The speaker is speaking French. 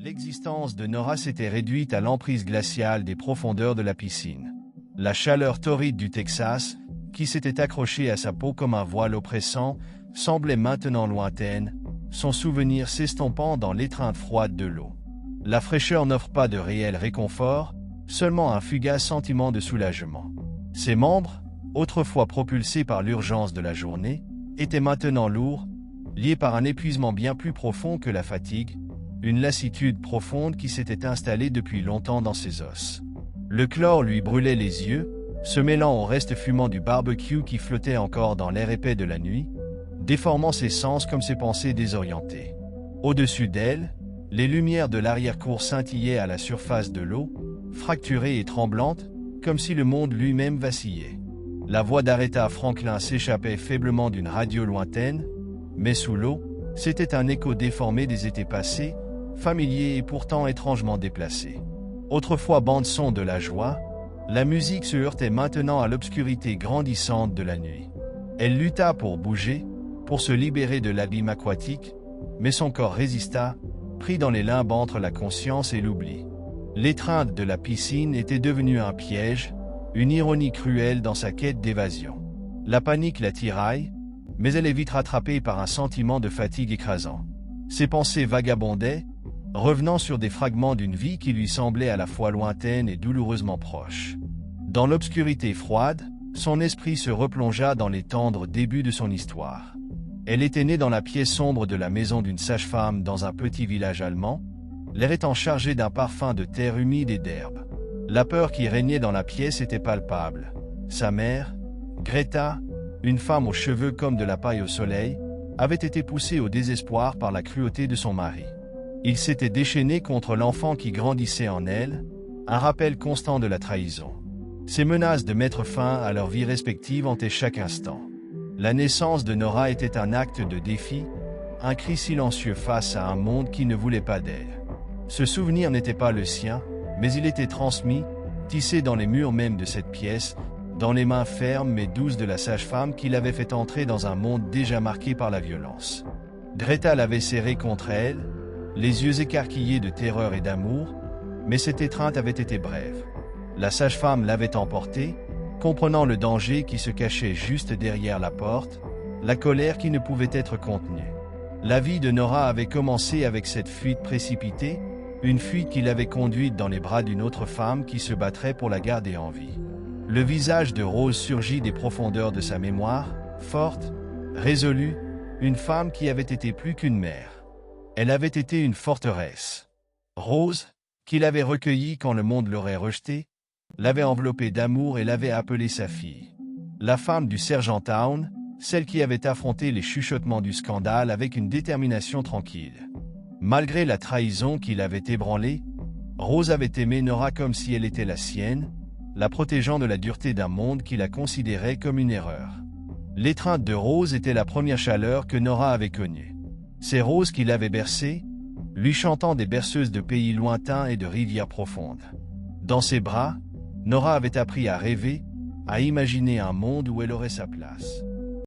L'existence de Nora s'était réduite à l'emprise glaciale des profondeurs de la piscine. La chaleur torride du Texas, qui s'était accrochée à sa peau comme un voile oppressant, semblait maintenant lointaine, son souvenir s'estompant dans l'étreinte froide de l'eau. La fraîcheur n'offre pas de réel réconfort, seulement un fugace sentiment de soulagement. Ses membres, autrefois propulsés par l'urgence de la journée, étaient maintenant lourds, liés par un épuisement bien plus profond que la fatigue, une lassitude profonde qui s'était installée depuis longtemps dans ses os. Le chlore lui brûlait les yeux, se mêlant au reste fumant du barbecue qui flottait encore dans l'air épais de la nuit, déformant ses sens comme ses pensées désorientées. Au-dessus d'elle, les lumières de l'arrière-cour scintillaient à la surface de l'eau, fracturée et tremblante, comme si le monde lui-même vacillait. La voix d'Aretha Franklin s'échappait faiblement d'une radio lointaine, mais sous l'eau, c'était un écho déformé des étés passés, familier et pourtant étrangement déplacé. Autrefois bande-son de la joie, la musique se heurtait maintenant à l'obscurité grandissante de la nuit. Elle lutta pour bouger, pour se libérer de l'abîme aquatique, mais son corps résista, pris dans les limbes entre la conscience et l'oubli. L'étreinte de la piscine était devenue un piège, une ironie cruelle dans sa quête d'évasion. La panique la tiraille, mais elle est vite rattrapée par un sentiment de fatigue écrasant. Ses pensées vagabondaient, revenant sur des fragments d'une vie qui lui semblait à la fois lointaine et douloureusement proche. Dans l'obscurité froide, son esprit se replongea dans les tendres débuts de son histoire. Elle était née dans la pièce sombre de la maison d'une sage-femme dans un petit village allemand, l'air étant chargé d'un parfum de terre humide et d'herbe. La peur qui régnait dans la pièce était palpable. Sa mère, Greta, une femme aux cheveux comme de la paille au soleil, avait été poussée au désespoir par la cruauté de son mari. Il s'était déchaîné contre l'enfant qui grandissait en elle, un rappel constant de la trahison. Ces menaces de mettre fin à leur vie respective hantaient chaque instant. La naissance de Nora était un acte de défi, un cri silencieux face à un monde qui ne voulait pas d'elle. Ce souvenir n'était pas le sien, mais il était transmis, tissé dans les murs même de cette pièce, dans les mains fermes mais douces de la sage-femme qui l'avait fait entrer dans un monde déjà marqué par la violence. Greta l'avait serré contre elle, les yeux écarquillés de terreur et d'amour, mais cette étreinte avait été brève. La sage-femme l'avait emportée, comprenant le danger qui se cachait juste derrière la porte, la colère qui ne pouvait être contenue. La vie de Nora avait commencé avec cette fuite précipitée, une fuite qui l'avait conduite dans les bras d'une autre femme qui se battrait pour la garder en vie. Le visage de Rose surgit des profondeurs de sa mémoire, forte, résolue, une femme qui avait été plus qu'une mère. Elle avait été une forteresse. Rose, qui l'avait recueillie quand le monde l'aurait rejetée, l'avait enveloppée d'amour et l'avait appelée sa fille. La femme du sergent Town, celle qui avait affronté les chuchotements du scandale avec une détermination tranquille. Malgré la trahison qui l'avait ébranlée, Rose avait aimé Nora comme si elle était la sienne, la protégeant de la dureté d'un monde qui la considérait comme une erreur. L'étreinte de Rose était la première chaleur que Nora avait connue. C'est Rose qui l'avait bercée, lui chantant des berceuses de pays lointains et de rivières profondes. Dans ses bras, Nora avait appris à rêver, à imaginer un monde où elle aurait sa place.